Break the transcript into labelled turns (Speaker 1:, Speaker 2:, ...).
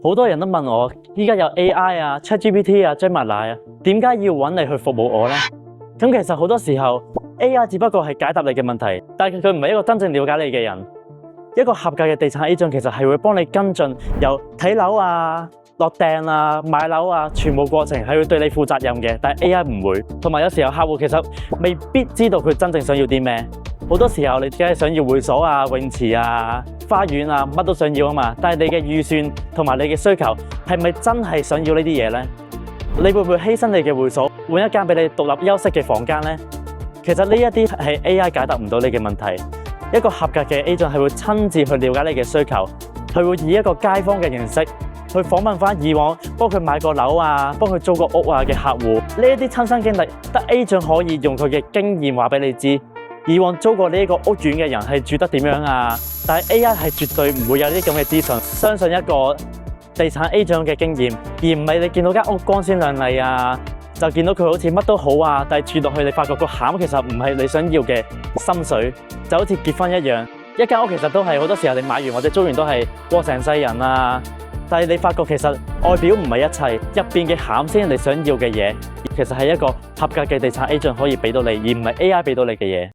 Speaker 1: 好多人都問我，依家有 AI 啊、ChatGPT 啊、Gemini 啊，點解要揾你去服務我呢？咁其實好多時候 AI 只不過係解答你嘅問題，但係佢唔係一個真正了解你嘅人。一個合格嘅地產 agent 其實係會幫你跟進，由睇樓啊、落訂啊、買樓啊，全部過程係會對你負責任嘅。但係 AI 唔會，同埋有時候客戶其實未必知道佢真正想要啲咩。好多時候你只係想要會所啊、泳池啊、花園啊，乜都想要啊嘛。但係你嘅預算同埋你嘅需求係咪真係想要呢啲嘢呢？你會唔會犧牲你嘅會所，換一間俾你獨立休息嘅房間呢？其實呢一啲係 AI 解答唔到你嘅問題。一個合格嘅 agent 係會親自去了解你嘅需求，佢會以一個街坊嘅形式去訪問翻以往幫佢買過樓啊、幫佢租過屋啊嘅客戶。呢一啲親身經歷，得 agent 可以用佢嘅經驗話俾你知，以往租過呢一個屋苑嘅人係住得點樣啊。但係 AI 係絕對唔會有呢啲咁嘅資訊，相信一個地產 agent 嘅經驗，而唔係你見到間屋光鮮亮麗啊，就見到佢好似乜都好啊，但係住落去你發覺個餡其實唔係你想要嘅心水，就好似結婚一樣，一間屋其實都係好多時候你買完或者租完都係過成世人啊，但係你發覺其實外表唔係一切，入邊嘅餡先係你想要嘅嘢，其實係一個合格嘅地產 agent 可以俾到你，而唔係 AI 俾到你嘅嘢。